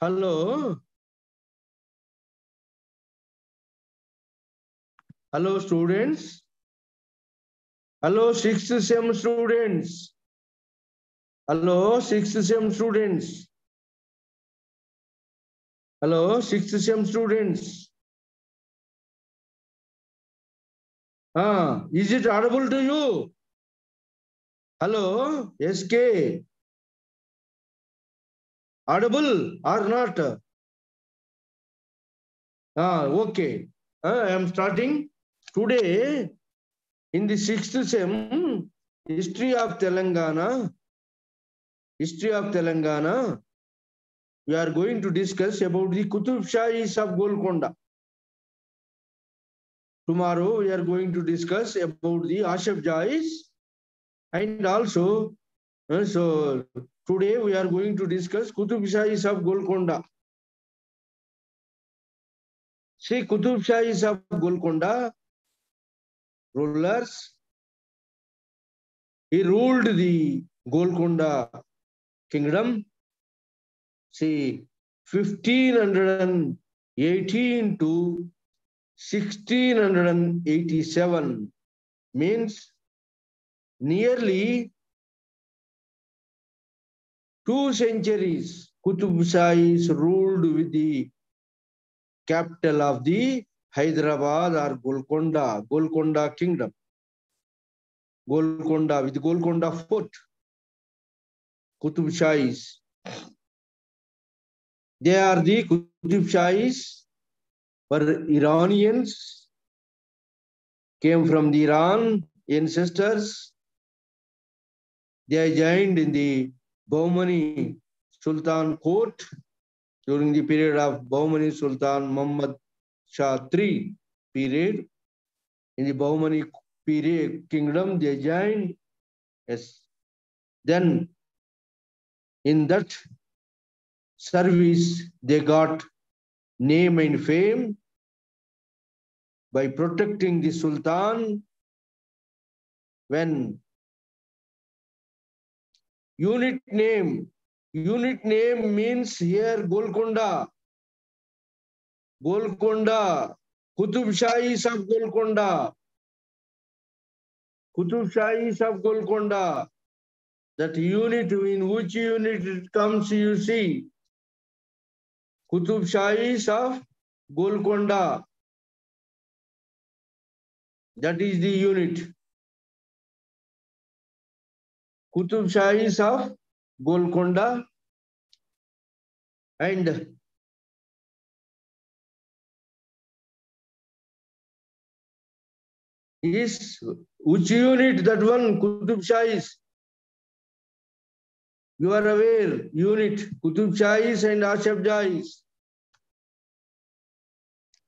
Hello. Hello, students. Hello, 6th sem students. Hello, 6th sem students. Hello, 6th sem students. Is it audible to you? Hello, SK. Audible or not? Okay. I am starting. Today, in the 6th sem, History of Telangana, we are going to discuss about the Qutub Shahis of Golconda. Tomorrow, we are going to discuss about the Asaf Jais, and also, so today we are going to discuss Qutub Shahis of Golconda. See, Qutub Shahis of Golconda, rulers, he ruled the Golconda kingdom, see, 1518 to 1687, means nearly 2 centuries. Qutub Shahis ruled with the capital of the Hyderabad or Golconda kingdom. Golconda, with Golconda fort. Qutub Shahis. They are the Qutub Shahis, were Iranians, came from the Iran ancestors. They joined in the Bahmani Sultan court during the period of Bahmani Sultan Muhammad Shah III period. In the Bahmani period kingdom, they joined. Yes. Then in that service, they got name and fame by protecting the Sultan. When unit name means here Golconda, Qutub Shahis of Golconda, Qutub Shahis of Golconda. That unit, in which unit it comes, you see, Qutub Shahis of Golconda. That is the unit. Qutub Shahis of Golconda. And is which unit, that one, Qutub Shahis? You are aware, unit, Qutub Shahis and Asaf Jais.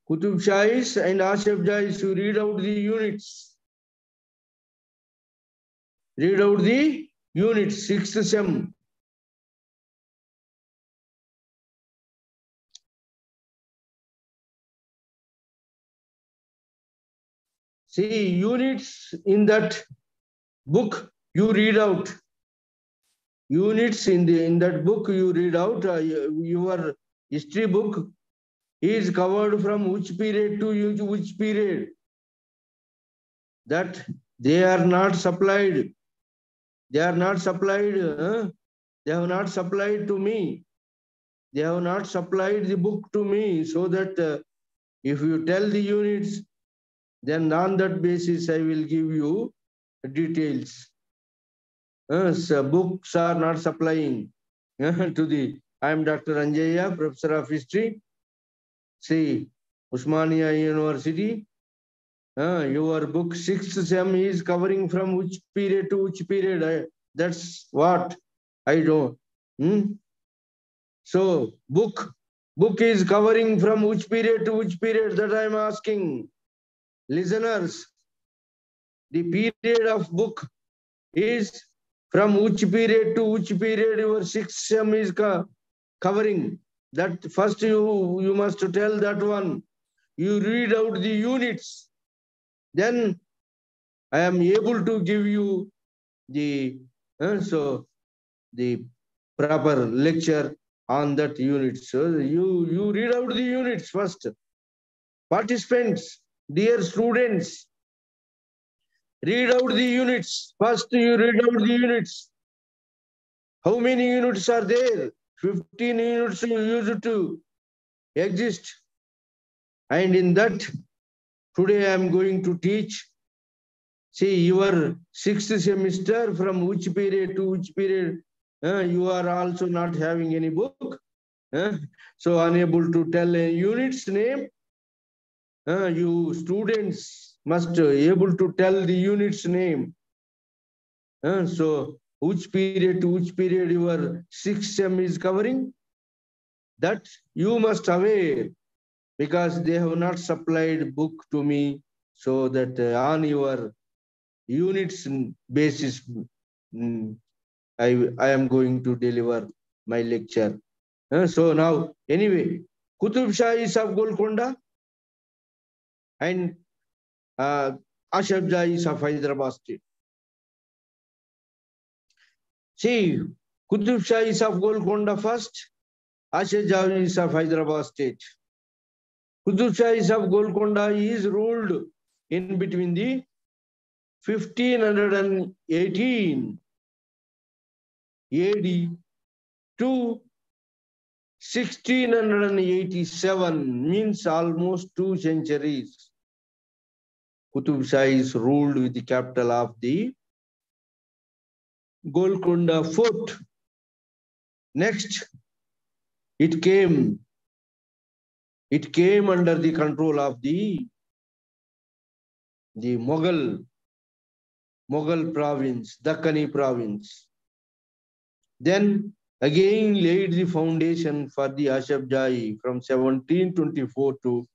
Qutub Shahis and Asaf Jais, you read out the units. Read out the units, 6th sem. See, units in that book, you read out. Units in that book, you read out. Your history book is covered from which period to which period. That they are not supplied. They are not supplied. They have not supplied to me. They have not supplied the book to me, so that if you tell the units, then on that basis I will give you details. So books are not supplying to the. I am Dr. Anjaya, Professor of History. See, Usmania University. Your book 6th sem is covering from which period to which period? That's what I don't. So book is covering from which period to which period? That I am asking. Listeners, the period of book is from which period to which period your 6th sem is covering. That first you must tell that one. You read out the units. Then I am able to give you the the proper lecture on that unit. So you read out the units first. Participants, dear students, read out the units. First, you read out the units. How many units are there? 15 units you used to exist. And in that, today I am going to teach. See, your sixth semester, from which period to which period, you are also not having any book. So unable to tell a unit's name. You students must able to tell the unit's name. So which period to which period your sixth sem is covering, that you must aware, because they have not supplied book to me, so that on your units basis, I am going to deliver my lecture. So now, anyway, Qutub Shahis of Golconda and Ashaf Jais of Hyderabad state. See, Qutub Shahis of Golconda first, Ashaf Jais of Hyderabad state. Qutub Shahis of Golconda is ruled in between the 1518 AD to 1687, means almost 2 centuries. Qutub Shahis ruled with the capital of the Golconda Fort. Next, it came under the control of the Mughal province, Dakkani province. Then again laid the foundation for the Ashaf Jahi from 1724 to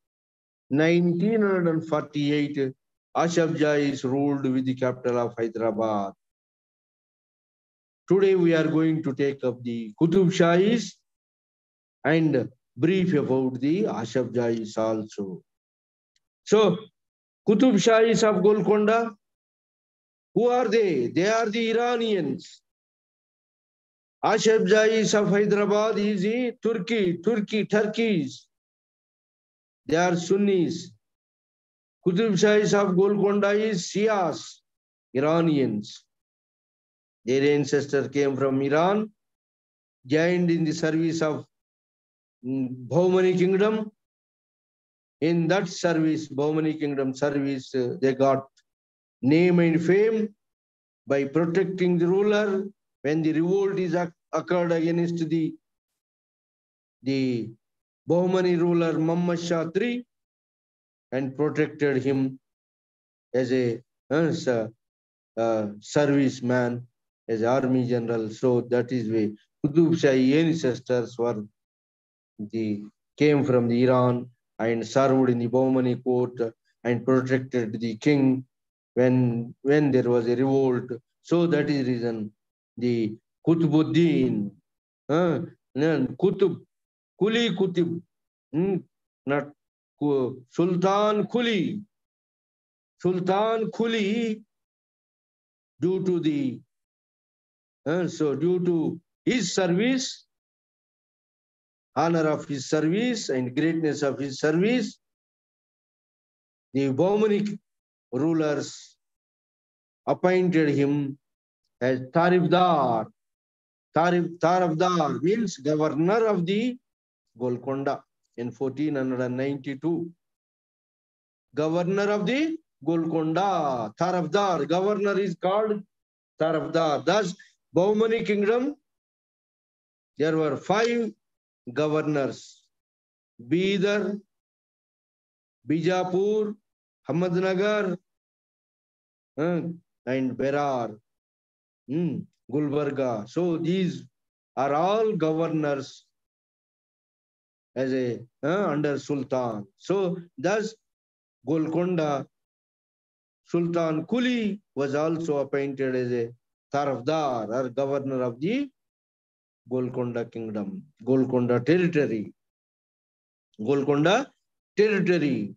1948. Ashaf Jahi is ruled with the capital of Hyderabad. Today we are going to take up the Qutub Shahis and brief about the Ashaf Jahis also. So, Qutub Shahis of Golconda, who are they? They are the Iranians. Ashaf Jahis of Hyderabad is the Turkeys. They are Sunnis. Qutub Shahis of Golconda is Shias, Iranians. Their ancestor came from Iran, joined in the service of Bahmani kingdom. In that service, Bahmani kingdom service, they got name and fame by protecting the ruler when the revolt is occurred against the Bahmani ruler Muhammad Shah III, and protected him as a serviceman, as army general. So that is why Qutub Shahi ancestors came from the Iran and served in the Bahmani court and protected the king when there was a revolt. So that is the reason the Qutbuddin, Qutub, Kuli Qutub, not Sultan Kuli. Sultan Kuli, due to his service, honor of his service and greatness of his service, the Bahmani rulers appointed him as Tarifdar. Tarifdar means governor of the Golconda in 1492. Governor of the Golconda, Tarafdar. Governor is called Tarafdar. Thus, Bahmani kingdom, there were 5 governors: Bidar, Bijapur, Ahmednagar, and Berar, Gulbarga. So these are all governors as under Sultan. So thus Golconda, Sultan Kuli was also appointed as a Tarafdar, or governor of the Golconda kingdom, Golconda territory. Golconda territory.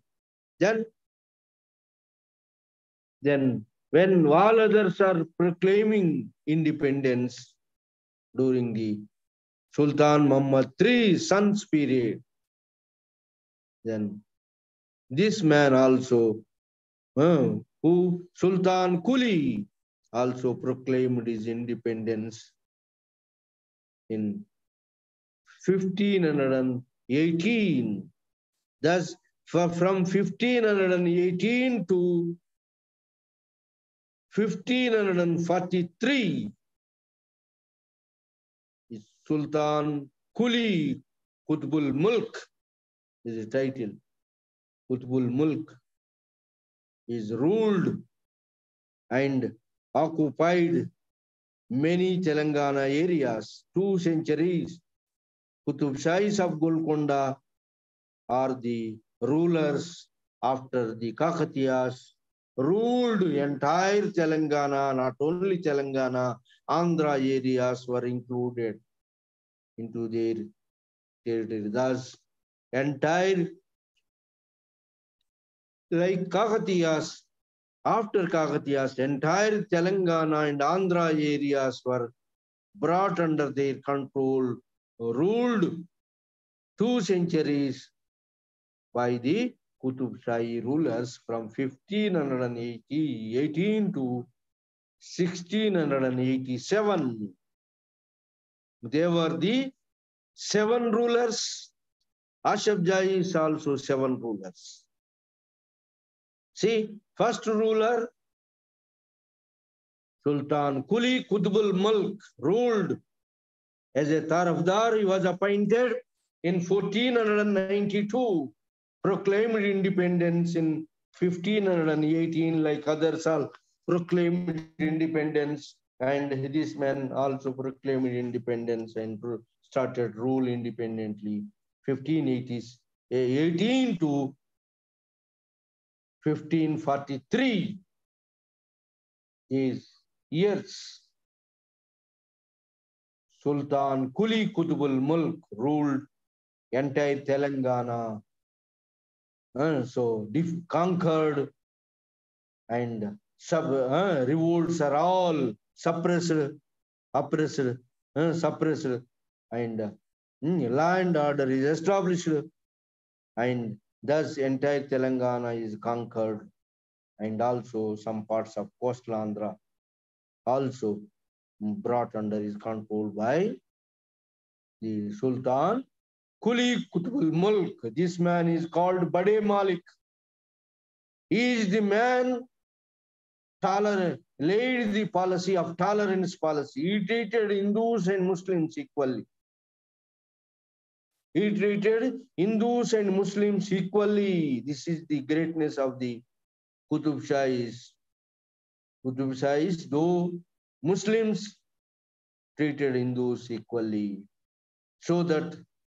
Then when all others are proclaiming independence during the Sultan Muhammad III sons period. Then this man also, who Sultan Kuli also proclaimed his independence in 1518. Thus, from 1518 to 1543, Sultan Kuli Qutbul Mulk is a title. Qutbul Mulk is ruled and occupied many Telangana areas, 2 centuries. Qutub Shahis of Golconda are the rulers after the Kakatiyas ruled entire Telangana, not only Telangana, Andhra areas were included into their territory. Thus, entire, like Kakatiyas, after Kakatiyas, entire Telangana and Andhra areas were brought under their control, ruled 2 centuries by the Qutub Shahi rulers from 1518 to 1687. They were the 7 rulers. Ashraf Jahi is also 7 rulers. See, first ruler, Sultan Kuli Qutbul Mulk, ruled as a Tarafdar. He was appointed in 1492, proclaimed independence in 1518, like others all proclaimed independence, and this man also proclaimed independence and started rule independently. 1518 to 1543 is years. Sultan Kuli Qutbul Mulk ruled entire Telangana. So conquered, and revolts are all suppressed, suppressed, and law and order is established, and thus entire Telangana is conquered, and also some parts of coastal Andhra also brought under his control by the Sultan Kuli Qutbul Mulk. This man is called Bade Malik. He is the man laid the policy of tolerance policy. He treated Hindus and Muslims equally. He treated Hindus and Muslims equally. This is the greatness of the Qutub Shahis. Qutub Shahis, though Muslims treated Hindus equally. So that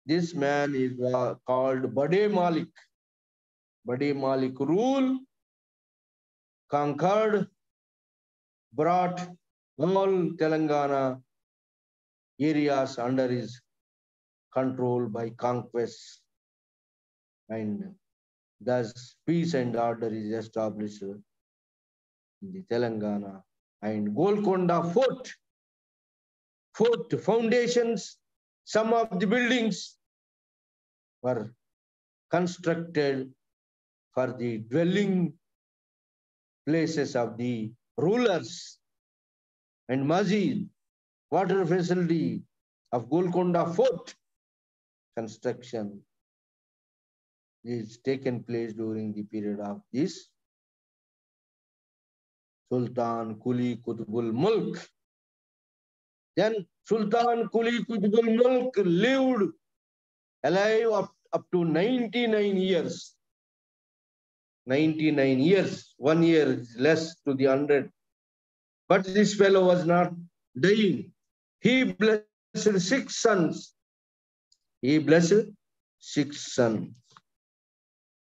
this man is called Bade Malik. Bade Malik rule, conquered, brought all Telangana areas under his control by conquest, and thus peace and order is established in the Telangana. And Golconda Fort foundations, some of the buildings were constructed for the dwelling places of the rulers, and Masjid, water facility of Golconda Fort construction is taken place during the period of this Sultan Kuli Qutbul Mulk. Then Sultan Kuli Qutbul Mulk lived alive up to 99 years. 99 years, 1 year is less to the 100. But this fellow was not dying. He blessed 6 sons. He blessed 6 sons.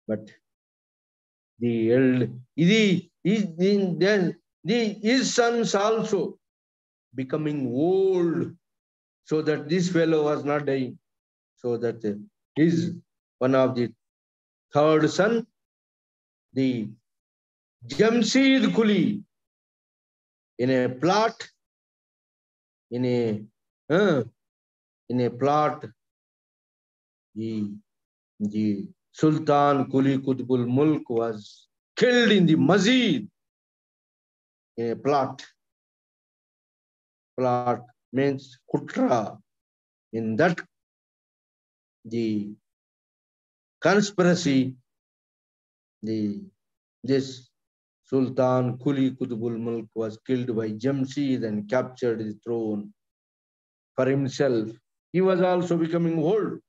But his sons also becoming old, so that this fellow was not dying. So that his one of the 3rd son, the Jamshid Kuli, in a plot, in a in a plot, the Sultan Quli Qutbul Mulk was killed in the Masjid in a plot. Plot means kutra. In that, the conspiracy, this Sultan Quli Qutbul Mulk was killed by Jamshid and captured the throne for himself. He was also becoming old.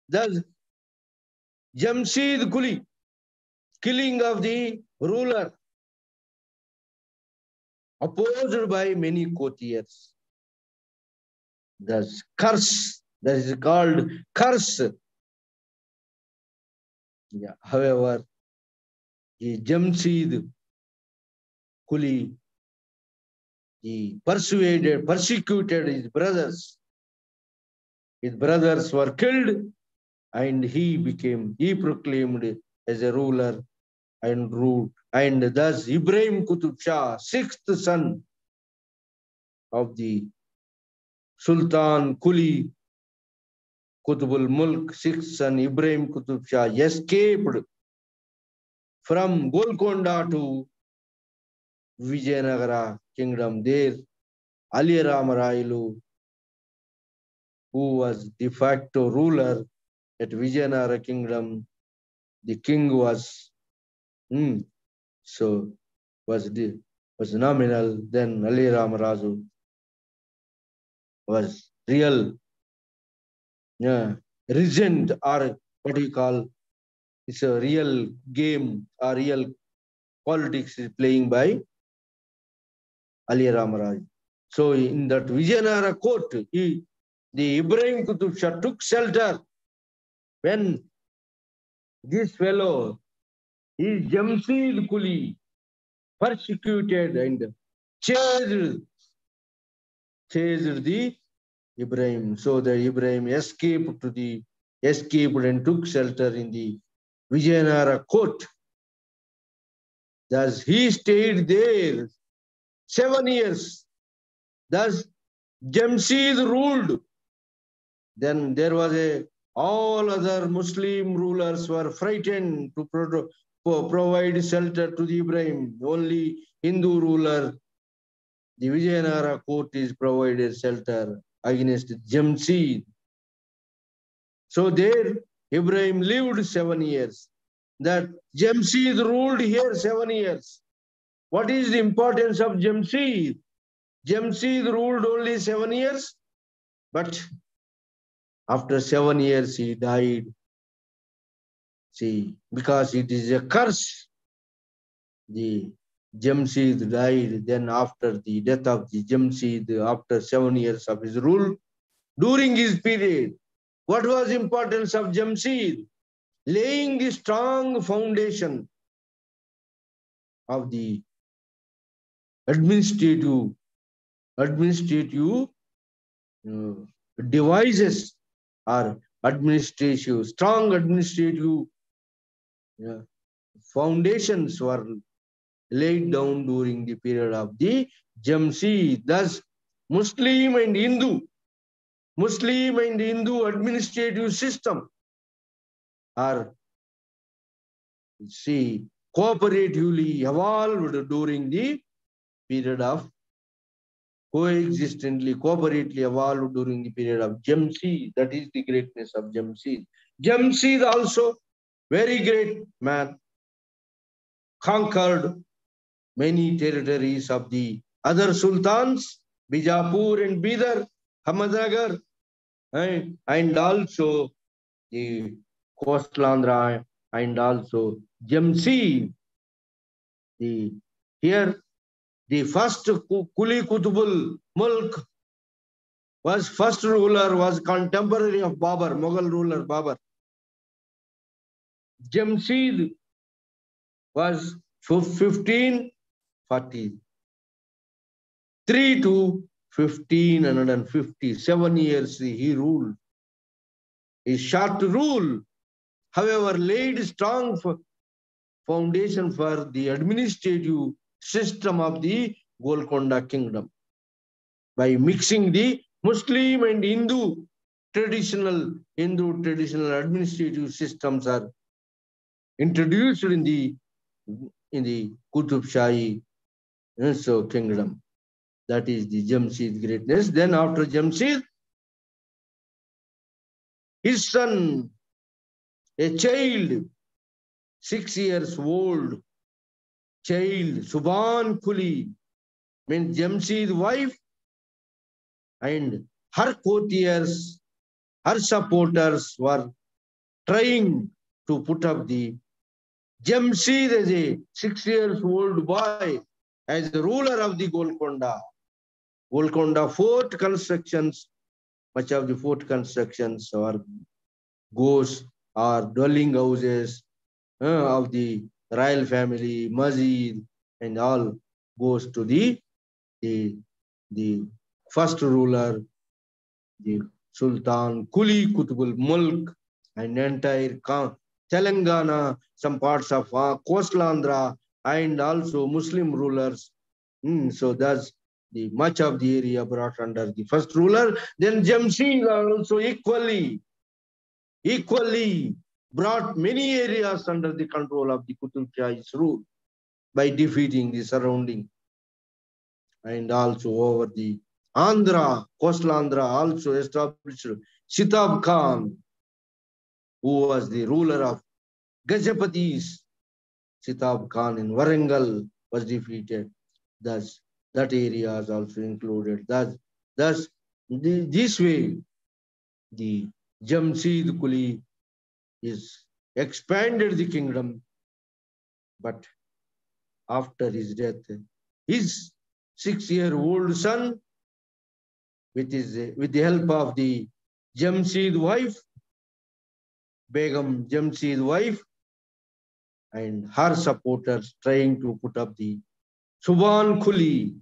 Thus, Jamshid Quli, killing of the ruler, opposed by many courtiers. Thus, curse, that is called curse. Yeah. However, the Jamshid Quli, he persecuted his brothers. His brothers were killed, and he proclaimed as a ruler and ruled. And thus Ibrahim Qutb Shah, sixth son of the Sultan Quli Qutbul Mulk, sixth son Ibrahim Qutb Shah, escaped from Golconda to Vijayanagara kingdom. There, Ali Rama Railu, who was de facto ruler at Vijayanagara kingdom, the king was was nominal. Then Ali Rama Raju was real regent, or what you call, it's a real game, or real politics is playing by Ali Rama Raju. So in that Vijayanagara court, the Ibrahim Qutb Shah took shelter when this fellow, is Jamshid Quli, persecuted and chased the Ibrahim. So the Ibrahim escaped and took shelter in the Vijayanagara court. Thus he stayed there 7 years. Thus Jamshid ruled. Then there was all other Muslim rulers were frightened to provide shelter to the Ibrahim. Only Hindu ruler, the Vijayanagara court, is provided shelter against Jamshid. So there Ibrahim lived 7 years. That Jamshid ruled here 7 years. What is the importance of Jamshid? Jamshid ruled only 7 years, but after 7 years he died. See, because it is a curse. The Jamshid died. Then after the death of the Jamshid, after 7 years of his rule, during his period, what was the importance of Jamshid? Laying the strong foundation of the administrative devices, or strong administrative foundations were laid down during the period of the Jamshid. Thus, Muslim and Hindu administrative system are cooperatively evolved during the period of cooperatively evolved during the period of Jamshid. That is the greatness of Jamshid. Jamshid also very great man, conquered many territories of the other sultans, Bijapur and Bidar, Ahmednagar, and also the coastal Andhra, and also Jamshid. Here, the first Quli Qutbul Mulk first ruler was contemporary of Babur, Mughal ruler Babur. Jamshid was 1543 to 1557 years he ruled. His short rule, however, laid strong foundation for the administrative system of the Golconda kingdom by mixing the Muslim and Hindu traditional Hindu traditional administrative systems are introduced in the Qutub Shahi kingdom. That is the Jamshid greatness. Then after Jamshid, his son, a child, 6 years old child, Subhan Kuli, means Jamshid's wife, and her courtiers, her supporters were trying to put up the Jamshid as a 6 years old boy as the ruler of the Golconda. Golconda fort constructions, much of the fort constructions or ghosts or dwelling houses of the royal family, Mazid, and all goes to the first ruler, the Sultan Kuli Qutbul Mulk, and entire Telangana, some parts of coastal Andhra, and also Muslim rulers. So that's the much of the area brought under the first ruler. Then Jamshid also equally brought many areas under the control of the Qutub Shahi's rule by defeating the surrounding. And also over the Andhra, coastal Andhra, also established Sitab Khan, who was the ruler of Gajapatis. Sitab Khan in Warangal was defeated. Thus, that area is also included. Thus, this way, the Jamshid Kuli is expanded the kingdom, but after his death, his 6-year-old son, with the help of the Jamshid wife, Begum Jamshid wife, and her supporters trying to put up the Subhan Kuli,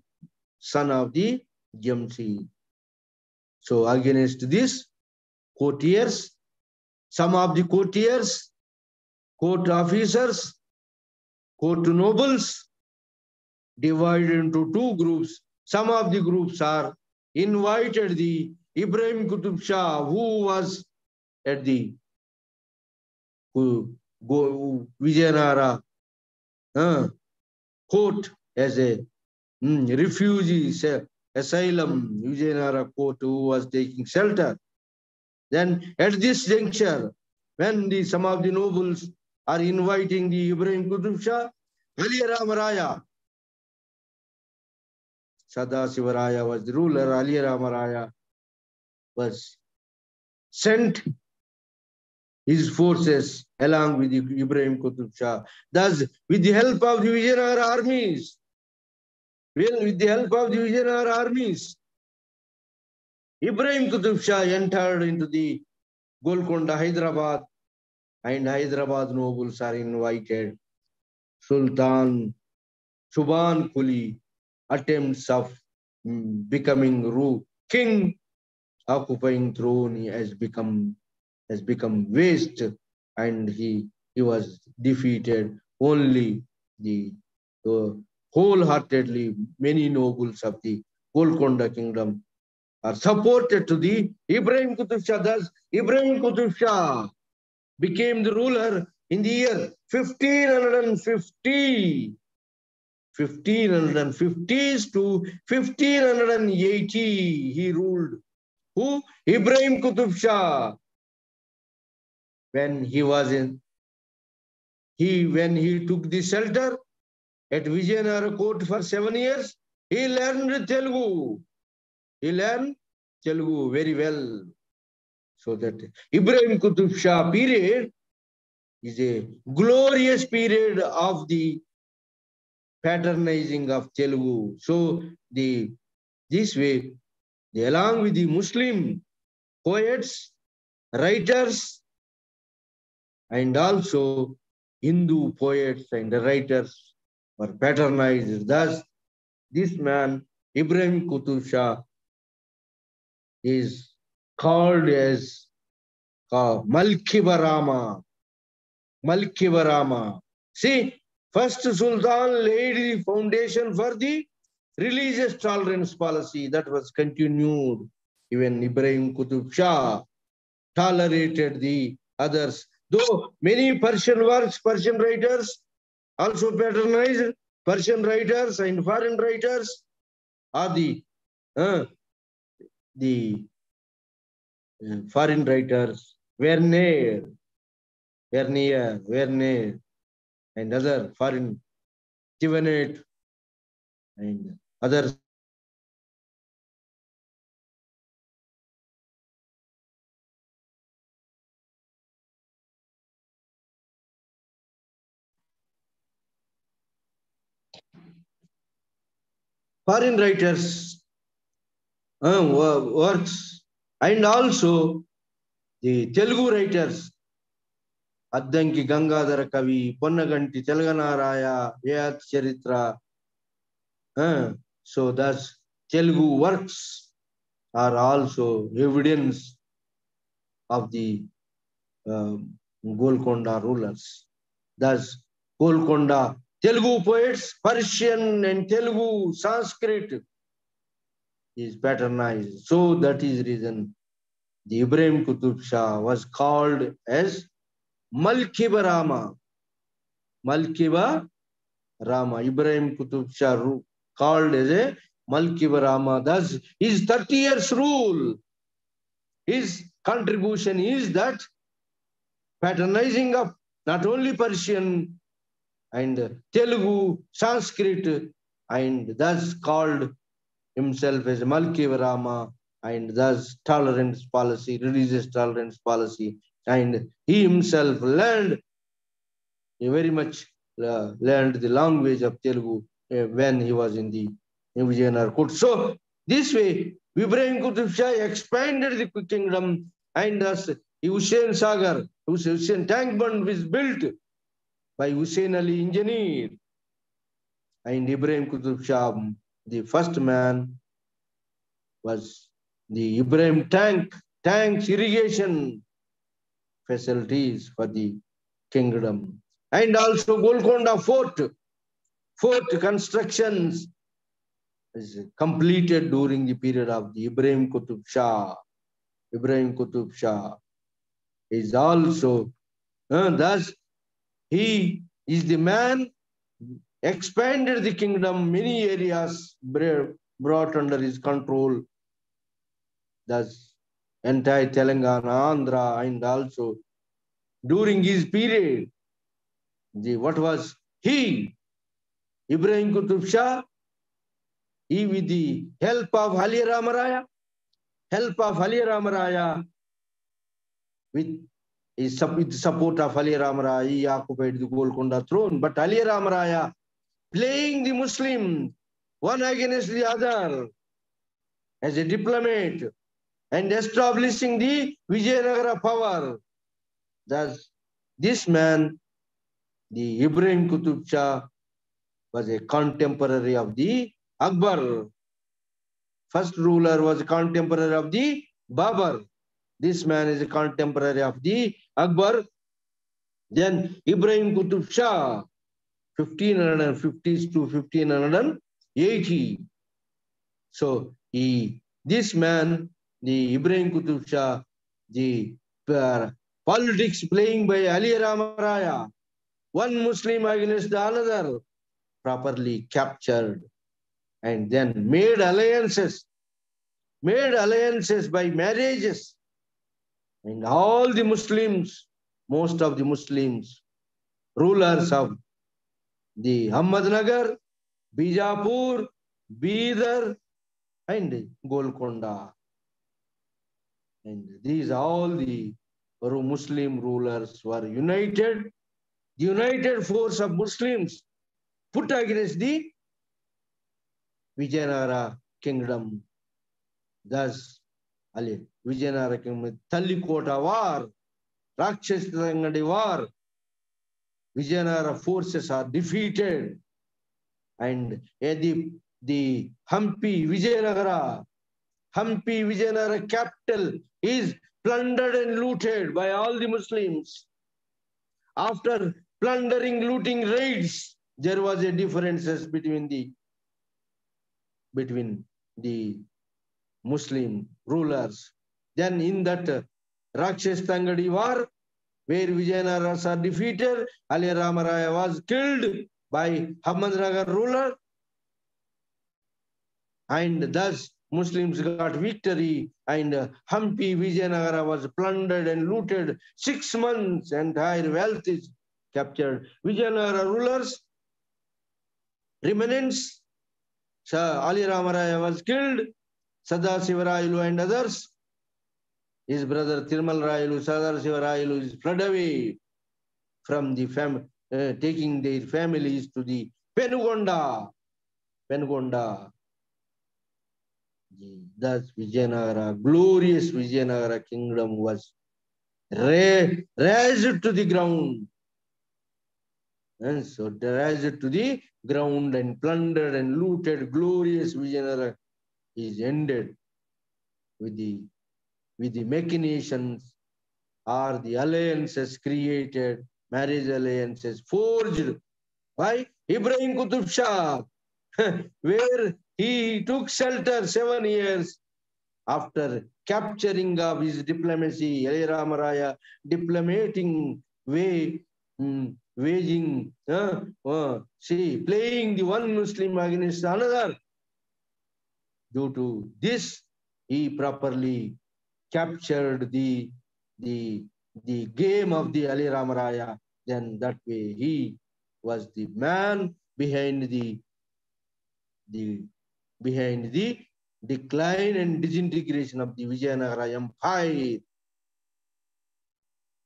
son of the Jamshid. So against this, courtiers, some of the courtiers, court officers, court nobles, divided into two groups. Some of the groups are invited the Ibrahim Qutub Shah, who was at the Vijayanagara court as a refugee asylum, Vijayanagara court, who was taking shelter. Then at this juncture, when some of the nobles are inviting the Ibrahim Qutub Shah, Ali Ramaraya, Sadasivaraya was the ruler, Ali Ramaraya was sent his forces along with the Ibrahim Qutub Shah. Thus, with the help of the Vijayanagara armies, Ibrahim Qutub Shah entered into the Golconda, Hyderabad, and Hyderabad nobles are invited. Sultan Subhan Kuli attempts of becoming king, occupying throne has become waste, and he was defeated. Only the wholeheartedly many nobles of the Golconda kingdom are supported to the Ibrahim Qutub Shah. Thus, Ibrahim Qutub Shah became the ruler in the year 1550. 1550s to 1580 he ruled. Who? Ibrahim Qutub Shah. When he took the shelter at Vijayanagara court for 7 years, he learned Telugu. He learned Telugu very well. So that Ibrahim Qutub Shah period is a glorious period of the patronizing of Telugu. So this way, along with the Muslim poets, writers, and also Hindu poets and writers were patronized. Thus, this man, Ibrahim Qutub Shah, is called as Malkivarama. Malkivarama. See, first Sultan laid the foundation for the religious tolerance policy that was continued. Even Ibrahim Qutub Shah tolerated the others. Though many Persian works, Persian writers also patronized Persian writers and foreign writers are the foreign writers, Vernier, and other foreign Tivenet and others. Foreign writers works, and also the Telugu writers, Addanki Gangadhara Kavi, Ponnaganti Telganaraya, Yat Charitra. So thus Telugu works are also evidence of the Golconda rulers. Thus Golconda, Telugu poets, Persian and Telugu, Sanskrit is patronized. So that is reason the Ibrahim Qutub Shah was called as Malkiba Rama. Malkiba Rama. Ibrahim Qutub Shah called as a Malkiba Rama. Thus, his 30 years rule, his contribution is that patronizing of not only Persian and Telugu, Sanskrit, and thus called himself as Malkiba Rama, and thus tolerance policy, religious tolerance policy, and he himself learned very much learned the language of Telugu when he was in the Vijayanagara court. So this way, Ibrahim Qutub Shah expanded the kingdom, and thus Hussain Sagar, Hussain tank bund was built by Hussain Ali engineer, and Ibrahim Qutub Shah, the first man, was the Ibrahim tanks irrigation facilities for the kingdom. And also Golconda fort constructions is completed during the period of the Ibrahim Qutub Shah. Ibrahim Qutub Shah is also, thus he is the man expanded the kingdom, many areas brought under his control. Thus entire Telangana, Andhra, and also during his period, what was he? Ibrahim Qutub Shah, he with the help of Ali Ramaraya, with the support of Ali Ramaraya, he occupied the Golconda throne. But Ali Ramaraya playing the Muslim one against the other as a diplomat and establishing the Vijayanagara power. Thus, this man, the Ibrahim Qutub Shah, was a contemporary of the Akbar. First ruler was a contemporary of the Babar. This man is a contemporary of the Akbar. Then Ibrahim Qutub Shah, 1550s to 1580. So this man, the Ibrahim Qutub Shah, the politics playing by Ali Ramaraya, one Muslim against the another, properly captured, and then made alliances by marriages. And all the Muslims, most of the Muslims, rulers of the Ahmednagar, Bijapur, Bidar, and Golconda. And these all the Muslim rulers were united. The united force of Muslims put against the Vijayanagara kingdom. Thus, Vijayanagara kingdom, Tallikota war, Rakshasangadi war, Vijayanagara forces are defeated, and the Hampi Vijayanagara capital is plundered and looted by all the Muslims. After plundering, looting raids, there was a differences between the Muslim rulers. Then in that Rakshes Tangadi War, where Vijayanagaras are defeated. Ali Rama Raya was killed by Ahmadnagar ruler, and thus Muslims got victory, and Hampi Vijayanagara was plundered and looted. 6 months, entire wealth is captured. Vijayanagara rulers, remnants, Ali Rama Raya was killed, Sadasiva Rayulu and others. His brother Tirmal Rayulu, Sadasiva Rayulu is fled away from the family, taking their families to the Penugonda. Thus Vijayanagara, glorious Vijayanagara kingdom was razed to the ground. And so razed to the ground and plundered and looted. Glorious Vijayanagara is ended with the machinations or the alliances created, marriage alliances forged by Ibrahim Qutub Shah, where he took shelter 7 years after capturing of his diplomacy. Ali Rama Raya diplomating way, waging, playing the one Muslim against another. Due to this, he properly captured the game of the Ali Rama Raya. Then that way he was the man behind the decline and disintegration of the Vijayanagara Empire.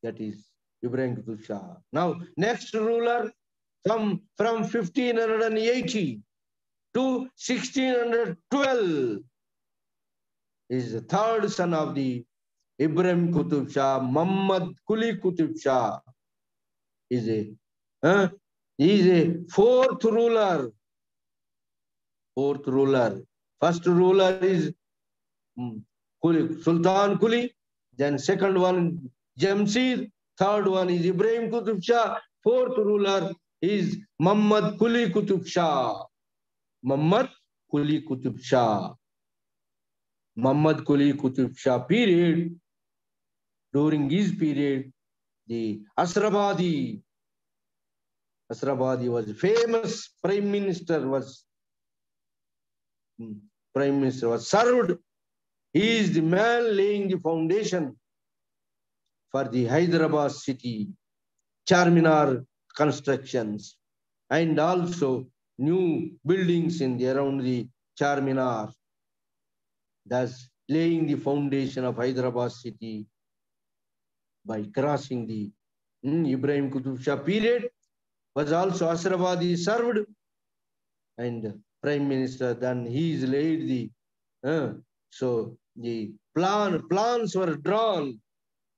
That is Ibrahim Qutub Shah. Now, next ruler from 1580 to 1612 is the third son of the Ibrahim Qutub Shah, Muhammad Quli Qutub Shah. He is a fourth ruler. First ruler is Sultan Quli. Then second one Jamshid. Third one is Ibrahim Qutub Shah. Fourth ruler is Muhammad Quli Qutub Shah. Muhammad Quli Qutub Shah. Muhammad Quli Qutub Shah period. During his period, the Asrabadi was famous prime minister was served. He is the man laying the foundation for the Hyderabad city, Charminar constructions, and also new buildings around the Charminar. Thus, laying the foundation of Hyderabad city by crossing the Ibrahim Qutub Shah period. Was also Asrabadi served, and prime minister. Then he is laid so the plans were drawn,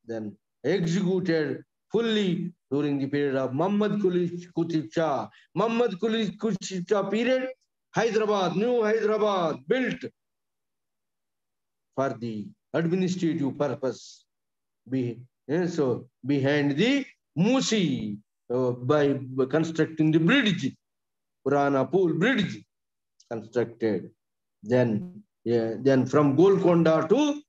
then executed fully during the period of Muhammad Quli Qutub Shah. Muhammad Quli Qutub Shah period, new Hyderabad built for the administrative purpose. So behind the Musi, by constructing the bridge, Purana Pool Bridge constructed. Then from Golconda to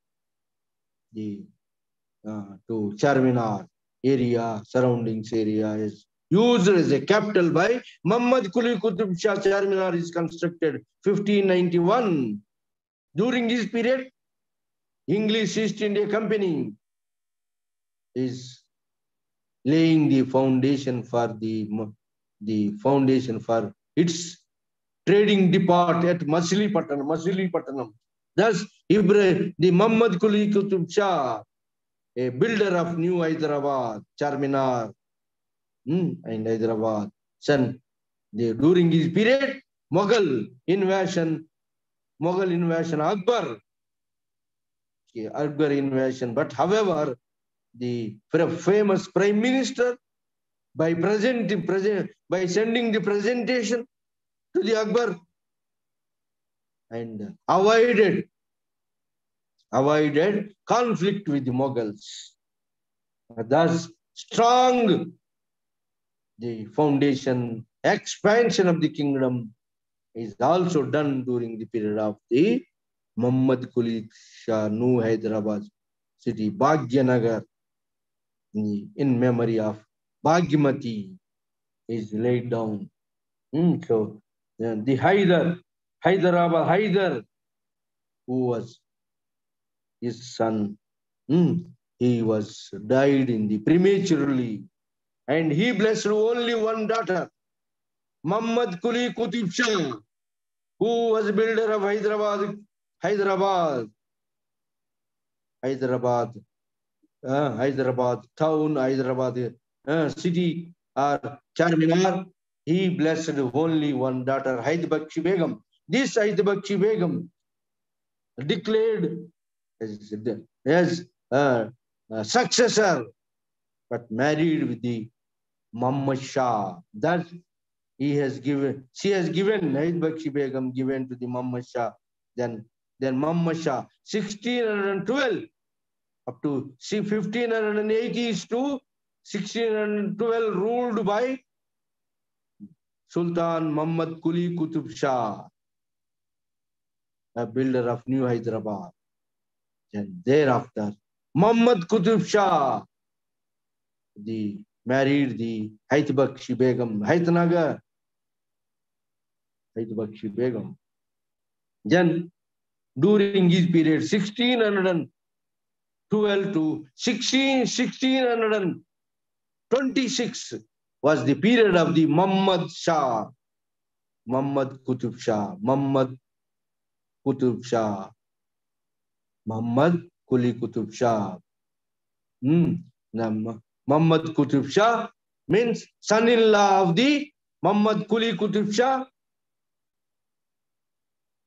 Charminar area, surroundings area is used as a capital by Muhammad Quli Qutub Shah. Charminar is constructed 1591. During this period, English East India Company is laying the foundation for its trading depot at Machilipatnam. Thus, the Muhammad Quli Qutub Shah, a builder of New Hyderabad, Charminar, and Hyderabad. During his period, Mughal invasion, Akbar invasion. But however, the famous prime minister, by sending the presentation to the Akbar, and avoided conflict with the Mughals. Thus, strong the foundation, expansion of the kingdom is also done during the period of the Muhammad Quli Shah, New Hyderabad city, Bhagyanagar, in memory of Bhagyamati, is laid down. So the Hyderabad, who was his son, he was died in the prematurely, and he blessed only one daughter, Muhammad Quli Qutub Shah, who was builder of Hyderabad, Hyderabad town, Hyderabad city, or Charminar. He blessed only one daughter, Hyderabakshi Begum. This Hyderabakshi Begum declared as a successor, but married with the Muhammad Shah. Thus, she has given, Hyderabakshi Begum given to the Muhammad Shah. Then Muhammad Shah, 1612 up to 1580s to 1612, ruled by Sultan Muhammad Quli Qutub Shah, a builder of New Hyderabad. And thereafter, Muhammad Qutub Shah married the Hyderabakshi Begum, Hydernagar, Hyderabakshi Begum. Then, during his period, 1612 to 1626 was the period of the Muhammad Shah, Muhammad Qutub Shah, Muhammad Qutub Shah, Muhammad Quli Qutub Shah. Muhammad Qutub Shah means son-in-law of the Muhammad Quli Qutub Shah,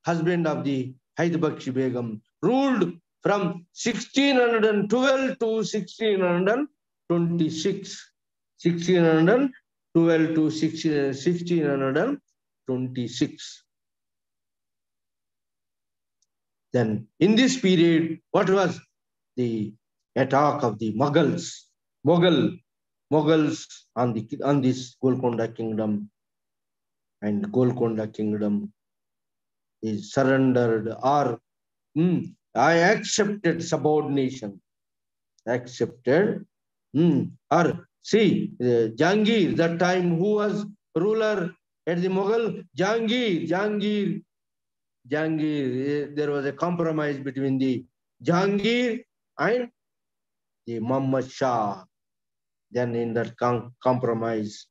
husband of the Hyderabakshi Begum, ruled from 1612 to 1626. 1612 to 1626. Then, in this period, what was the attack of the Mughals? Mughals on this Golconda kingdom, and Golconda kingdom is surrendered, or I accepted subordination. Accepted, or see, Jahangir, that time who was ruler at the Mughal? Jahangir, there was a compromise between the Jahangir and the Muhammad Shah. Then in that compromise,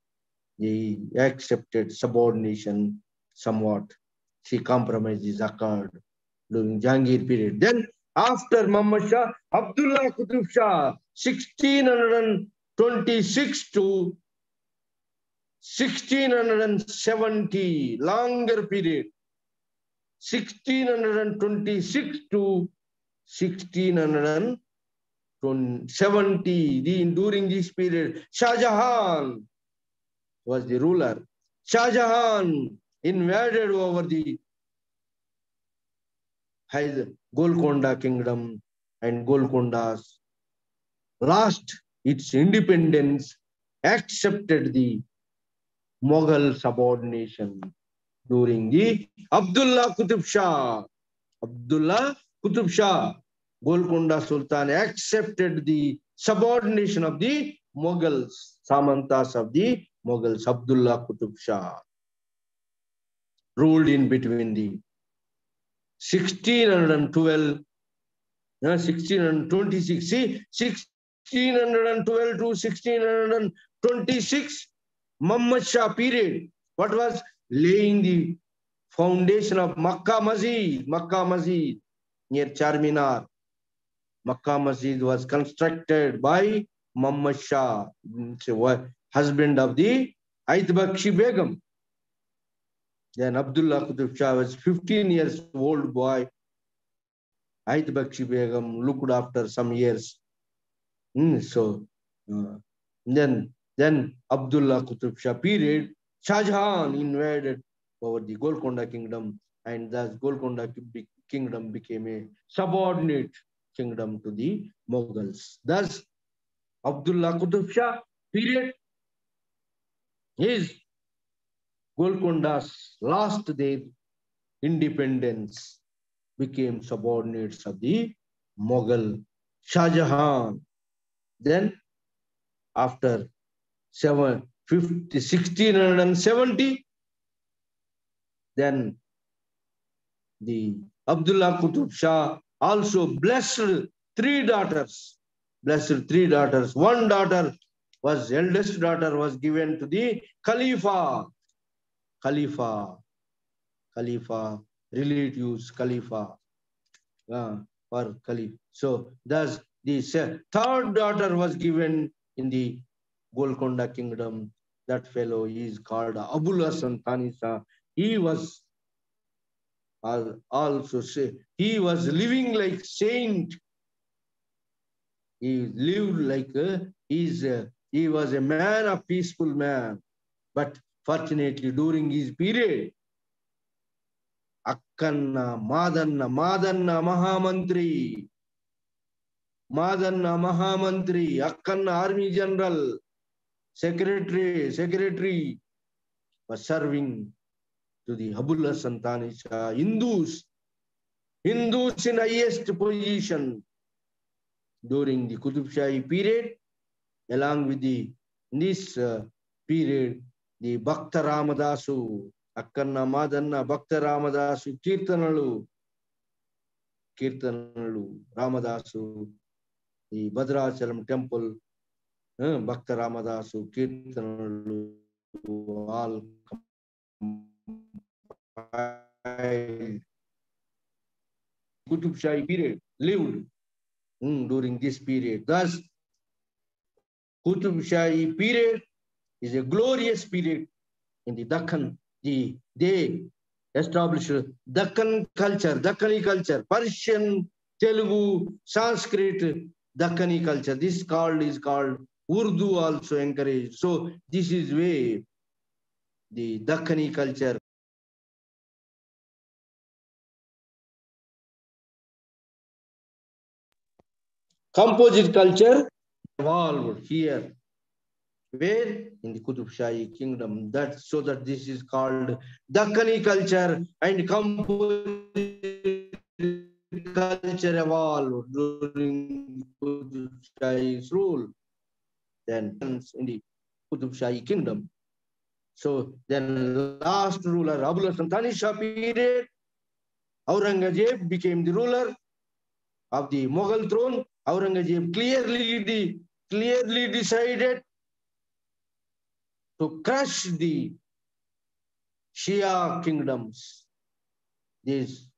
he accepted subordination somewhat. See, compromises occurred during Jahangir period. Then after Muhammad Shah, Abdullah Qutub Shah, 1626 to 1670, longer period. 1626 to 1670, during this period, Shah Jahan was the ruler. Shah Jahan invaded over the Golconda kingdom, and Golconda's lost its independence, accepted the Mughal subordination during the Abdullah Qutub Shah. Abdullah Qutub Shah, Golconda Sultan, accepted the subordination of the Mughals, Samantas of the Mughals. Abdullah Qutub Shah ruled in between the 1612, 1626. See, 1612 to 1626, Muhammad Shah period. What was? Laying the foundation of Makkah Masjid near Charminar. Makkah Masjid was constructed by Muhammad Shah, husband of the Hyderabakshi Begum. Then Abdullah Qutub Shah was 15 years old boy. Hyderabakshi Begum looked after some years. Then Abdullah Qutub Shah period, Shah Jahan invaded over the Golconda kingdom, and thus Golconda kingdom became a subordinate kingdom to the Mughals. Thus, Abdullah Qutub Shah period is Golconda's last their independence, became subordinates of the Mughal Shah Jahan. Then after 1670, then the Abdullah Qutub Shah also blessed three daughters. Blessed three daughters. One daughter was, eldest daughter was given to the Khalifa. Khalifa. Khalifa. Relatives. Khalifa. For Khalif. So thus the third daughter was given in the Golconda kingdom. That fellow is called Abul Hasan Thani Shah. He was also say he was living like saint. He lived like he was a man, a peaceful man. But fortunately, during his period, Akkanna, Madanna Mahamantri, Akkanna Army General, Secretary was serving to the Abul Hasan Thani Shah. Hindus in highest position during the Qutub Shahi period. Along with this period, the Bhakta Ramadasu, Akkanna Madanna Bhakta Ramadasu, Kirtanalu, Ramadasu, the Bhadrachalam temple, Bhakta Ramadasu, Kirtanalu, all Qutub Shahi period lived during this period. Thus, Qutub Shahi period is a glorious period in the Deccan. They established Deccan culture, Deccani culture, Persian, Telugu, Sanskrit, Deccani culture. This is called Urdu also encouraged. So this is way the Deccani culture. Composite culture evolved here. Where? In the Qutub Shahi kingdom. So that this is called Deccani culture, and composite culture evolved during Qutub Shahi's rule. Then in the Qutub Shahi kingdom. So then last ruler, Abul Hasan Thani Shah period, Aurangzeb became the ruler of the Mughal throne. Aurangzeb clearly decided to crush the Shia kingdoms. These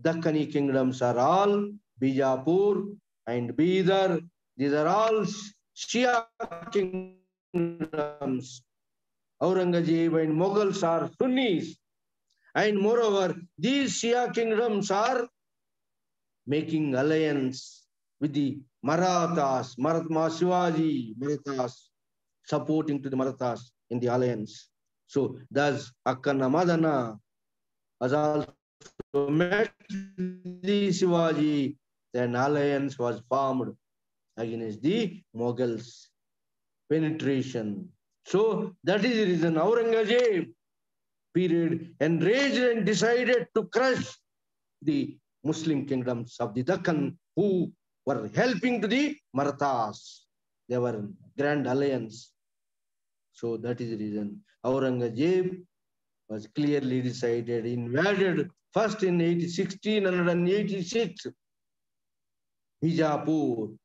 Deccani kingdoms are all Bijapur and Bidar. These are all Shia kingdoms. Aurangzeb and Mughals are Sunnis. And moreover, these Shia kingdoms are making alliance with the Marathas, Shivaji, Marathas, supporting to the Marathas in the alliance. So thus Akkanna Madanna was also met the Shivaji. Then alliance was formed against the Mughals penetration. So that is the reason Aurangzeb period enraged and decided to crush the Muslim kingdoms of the Deccan who were helping to the Marathas. They were in grand alliance. So that is the reason Aurangzeb was clearly decided, invaded first in 1686, Bijapur.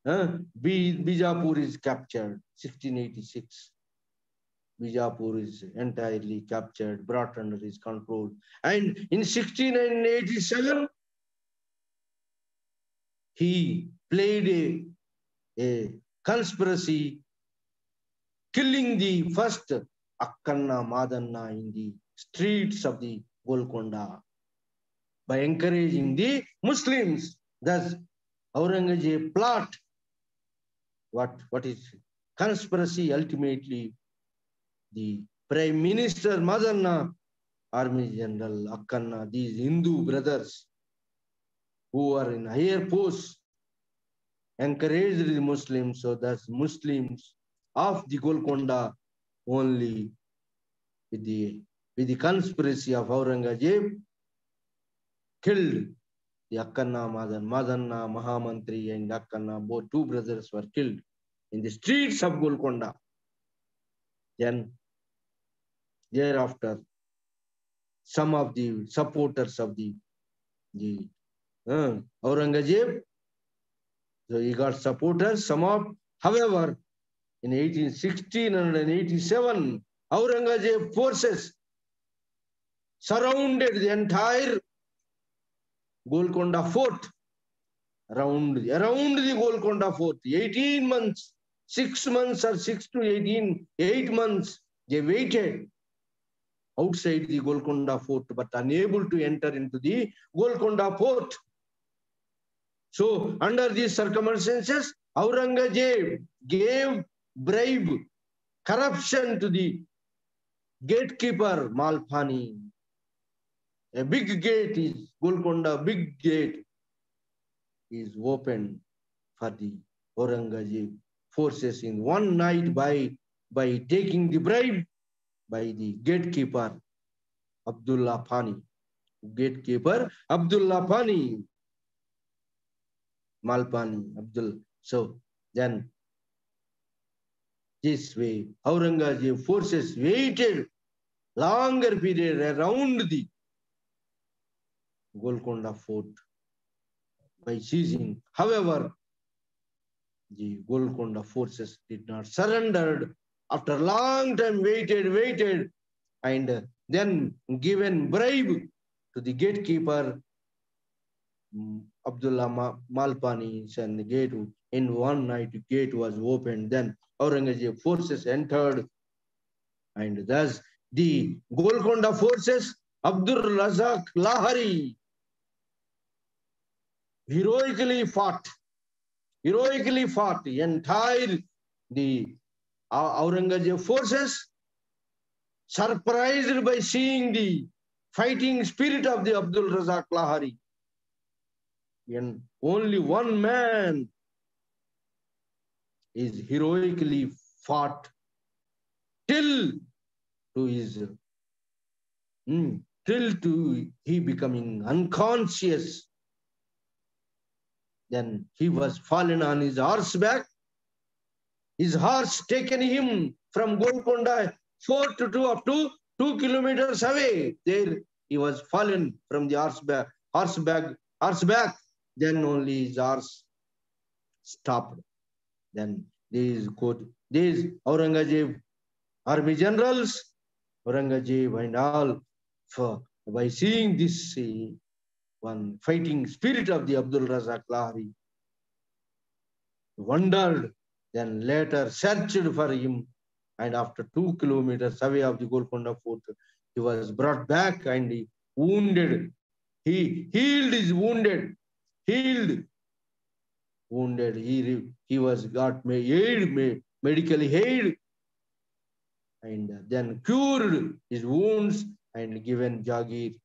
Bijapur is captured, 1686. Bijapur is entirely captured, brought under his control. And in 1687, he played a conspiracy, killing the first Akkanna Madanna in the streets of the Golconda by encouraging the Muslims. Thus, Aurangzeb plot, what is conspiracy? Ultimately, the Prime Minister Madanna, Army General Akkanna, these Hindu brothers who are in higher posts, encouraged the Muslims. So that's Muslims of the Golconda only with the conspiracy of Aurangzeb killed the Akkanna Madanna Mahamantri and Akkanna, both two brothers were killed in the streets of Golconda. Then thereafter, some of the supporters of the Aurangzeb, so he got supporters, some of, however, in 1687, Aurangzeb forces surrounded the entire Golconda fort, around the Golconda fort. 18 months, 6 months or 6 to 18, 8 months, they waited outside the Golconda fort, but unable to enter into the Golconda fort. So, under these circumstances, Aurangzeb gave bribe, corruption to the gatekeeper Malpani. A big gate is, Golconda big gate is opened for the Aurangzeb forces in one night by taking the bribe by the gatekeeper Abdullah Pani. Gatekeeper Abdullah Pani. Malpani, Abdul. So then this way, Aurangzeb forces waited longer period around the Golconda fort by seizing. However, the Golconda forces did not surrender. After long time waited, and then given bribe to the gatekeeper Abdullah Malpani, and the gate in one night the gate was opened. Then Aurangzeb forces entered, and thus the Golconda forces, Abdur Razak Lahari, heroically fought the entire the Aurangzeb forces, surprised by seeing the fighting spirit of the Abdul Razak Lahari. And only one man is heroically fought till he becoming unconscious. Then he was fallen on his horseback. His horse taken him from Golconda fort to up to 2 kilometers away. There he was fallen from the horseback. Then only his horse stopped. Then these Aurangzeb army generals, Aurangzeb and all, by seeing this one fighting spirit of the Abdul Razak Lahari, wondered, then later searched for him, and after 2 kilometers away of the Golconda fort, he was brought back and he wounded. He healed his wounded. He was got medically aid, and then cured his wounds and given Jagir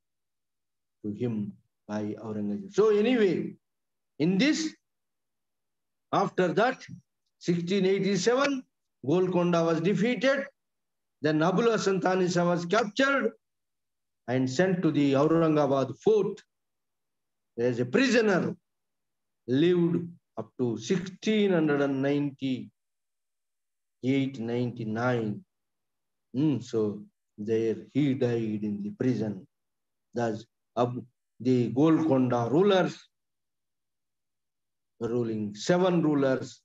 to him by Aurangzeb. So anyway, in this, after that, 1687, Golconda was defeated. Then Abul Hasan Tanisa was captured and sent to the Aurangabad fort as a prisoner, lived up to 1698-99. So there he died in the prison. Thus, the Golconda rulers, ruling 7 rulers,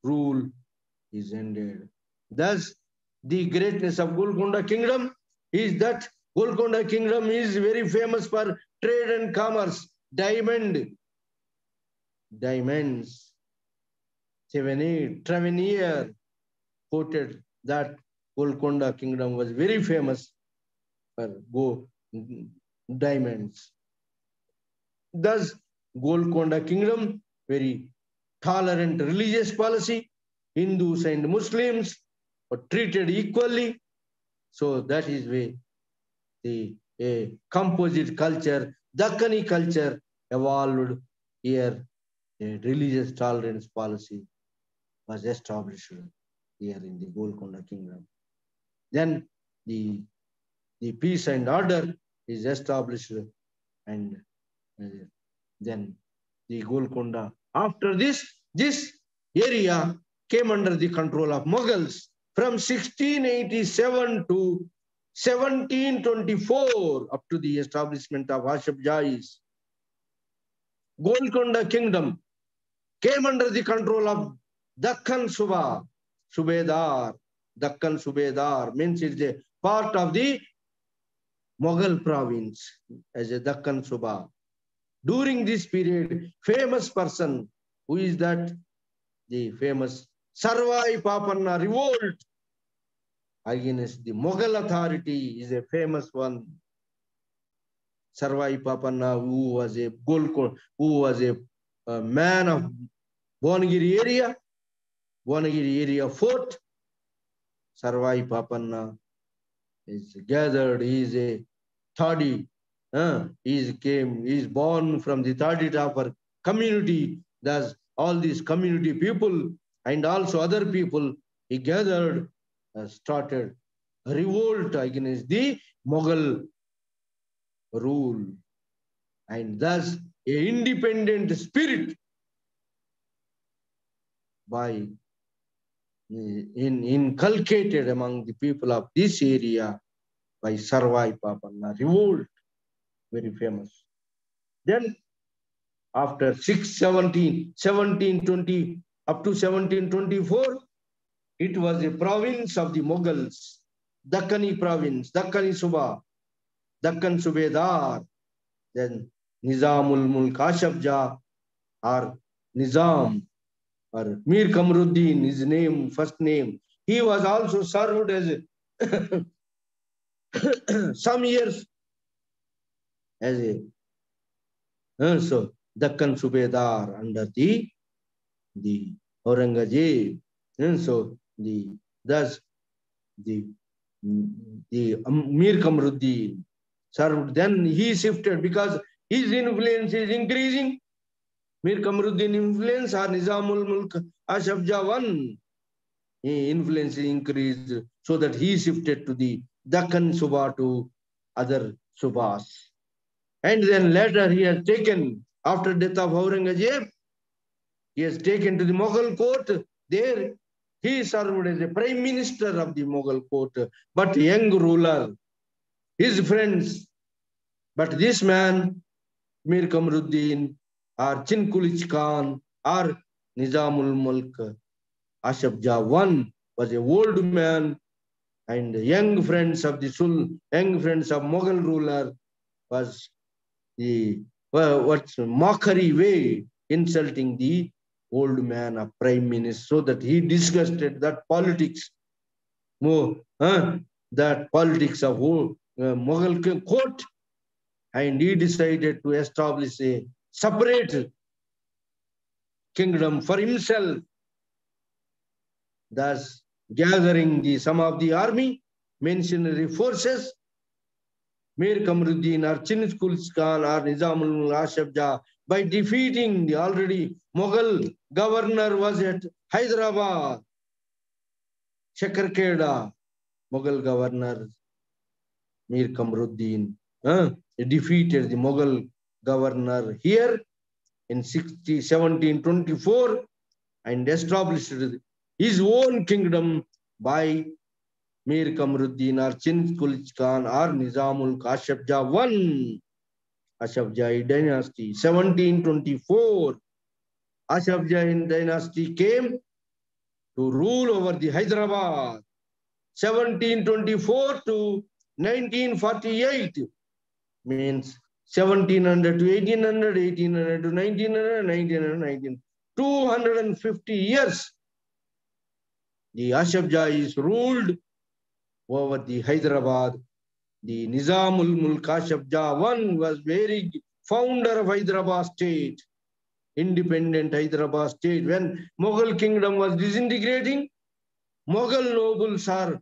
rule is ended. Thus, the greatness of Golconda kingdom is that Golconda kingdom is very famous for trade and commerce. Diamonds. Tavernier quoted that Golconda kingdom was very famous for diamonds. Thus, Golconda kingdom, very tolerant religious policy. Hindus and Muslims were treated equally. So that is why the composite culture, Dakkani culture evolved here. A religious tolerance policy was established here in the Golconda kingdom. Then the peace and order is established, and Then the Golconda. After this area came under the control of Mughals from 1687 to 1724 up to the establishment of Ashaf Jais. Golconda Kingdom came under the control of Dakhan Subedar. Dakhan Subedar means it's a part of the Mughal province as a Dakhan Suba. During this period, famous person, who is that? The famous Sarvai Papanna revolt against the Mughal authority is a famous one. Sarvai Papanna, who was a Golconda, who was a man of Bhuvanagiri area fort. Sarvai Papanna is gathered. He is a Thadi. He is born from the Thadi Tapar community. Thus, all these community people and also other people, he gathered, started a revolt against the Mughal rule. And thus, an independent spirit inculcated among the people of this area by Sarvai Papanna revolt, very famous. Then after 1720 up to 1724, it was a province of the Mughals, Dakkani province, Dakkani Suba, Dakkan Subedar. Then Nizamul Mulk Ashaf Jah or Nizam or Mir Kamruddin, his name, first name. He was also served as some years as a so Dakkan Subedar under the Aurangzeb. And so thus the Mir Kamruddin served. Then he shifted because his influence is increasing. Mir Kamruddin influence or Nizamul Mulk Ashaf Jah I, influence increased, so that he shifted to the Dakkan Suba to other Subas. And then later he has taken, after death of Aurangzeb, he has taken to the Mughal court. There he served as a prime minister of the Mughal court, but young ruler, his friends. But this man, Mir Kamruddin or Chinkulich Khan or Nizamul Mulk Ashaf Jah I, was a old man, and young friends of the young friends of Mughal ruler was the what's mockery way insulting the old man of prime minister, so that he disgusted that politics, that politics of Mughal court, and he decided to establish a separate kingdom for himself. Thus, gathering some of the army, mercenary forces, Mir Kamruddin or Chinkulich Khan or Nizamul Ashaf Jah, by defeating the already Mughal governor was at Hyderabad, Shakarkheda, Mughal governor Mir Kamruddin defeated the Mughal governor here in 1724 and established his own kingdom by Mir Kamruddin or Chinkulich Khan or Nizamul Ashaf Jah I. Ashaf Jahi dynasty, 1724. Ashaf Jahi dynasty came to rule over the Hyderabad, 1724 to 1948, means 1700 to 1800, 1800 to 1900, 1900 to 1900, 250 years. The Ashaf Jahis ruled over the Hyderabad. The Nizamul Mulk Ashaf Jah I was very founder of Hyderabad state, independent Hyderabad state. When Mughal kingdom was disintegrating, Mughal nobles are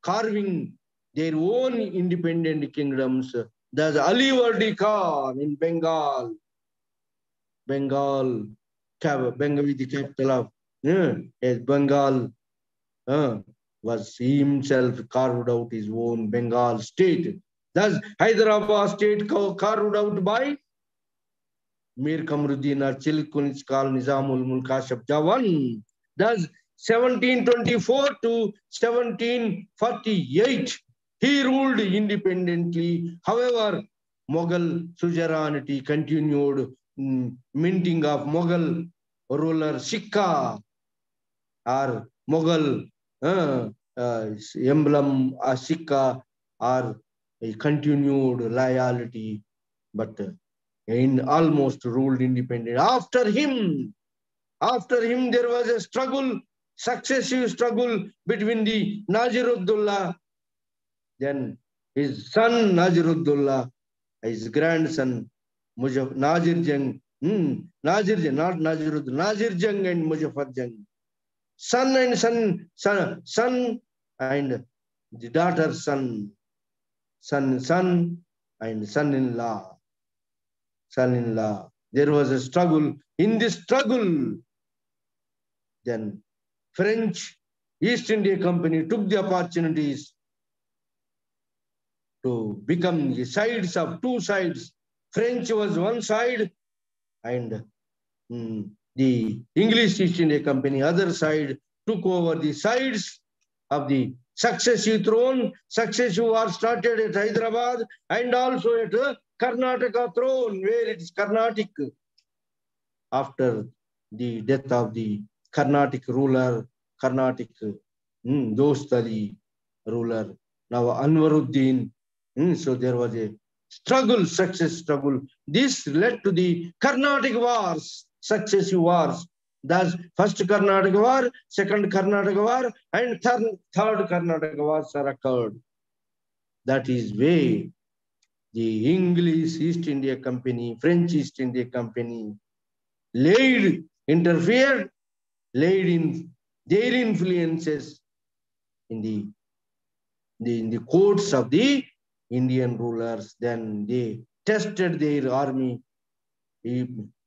carving their own independent kingdoms. There's Aliwardi Khan in Bengal. Bengal is the capital of Bengal. Was himself carved out his own Bengal state. Thus, Hyderabad state carved out by Mir Kamruddin or Chilkunchkal Nizamul Mulk Ashaf Jawan. Thus, 1724 to 1748, he ruled independently. However, Mughal suzerainty continued, minting of Mughal ruler Sikka or Mughal emblem Sikka or continued loyalty, but in almost ruled independent. After him, there was a struggle, successive struggle between the Najiruddollah, then his son Najiruddollah, his grandson Nazir Jang, Nazir Jang, not Najiruddollah, Nazir Jang and Muzaffar Jang. Son and the daughter son and son-in-law. There was a struggle. In this struggle, then French East India Company took the opportunities to become the sides of two sides. French was one side and the English East India Company, other side, took over the sides of the successive throne. Successive war started at Hyderabad and also at Karnataka throne, where it is Carnatic. After the death of the Carnatic ruler, Carnatic Dostali ruler, now Anwaruddin. So there was a struggle, success struggle. This led to the Carnatic wars, successive wars. Thus, first Karnataka war, second Karnataka war, and third Karnataka wars are occurred. That is why the English East India Company, French East India Company interfered, laid in their influences in the courts of the Indian rulers. Then they tested their army,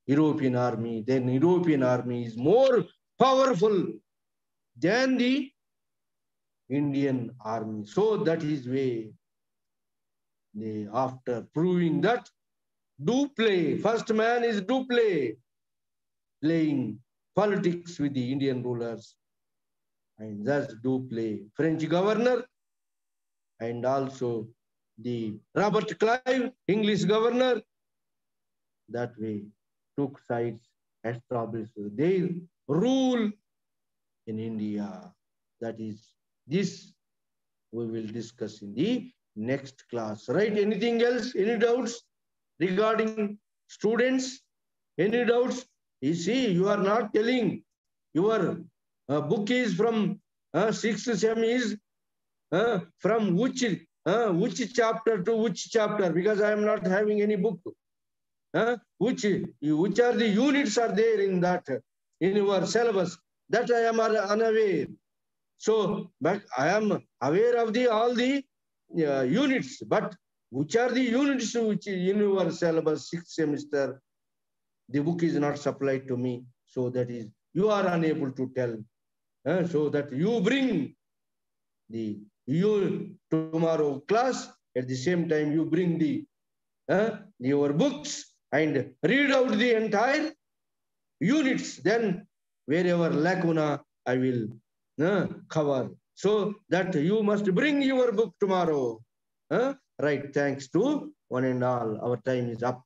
European army. Then European army is more powerful than the Indian army. So that is why they, after proving that Dupleix, first man is Dupleix, playing politics with the Indian rulers, and thus Dupleix, French governor, and also the Robert Clive, English governor, that way took sides, established their rule in India. That is, this we will discuss in the next class. Right? Anything else? Any doubts regarding students? Any doubts? You see, you are not telling. Your book is from 6th sem is from which chapter to which chapter? Because I am not having any book. Which are the units are there in that, in your syllabus? That I am unaware. So, but I am aware of all the units, but which are the units which in your syllabus 6th semester? The book is not supplied to me. So that is, you are unable to tell. So that you bring tomorrow class, at the same time you bring your books and read out the entire units. Then wherever lacuna, I will cover. So that you must bring your book tomorrow. Right, thanks to one and all. Our time is up.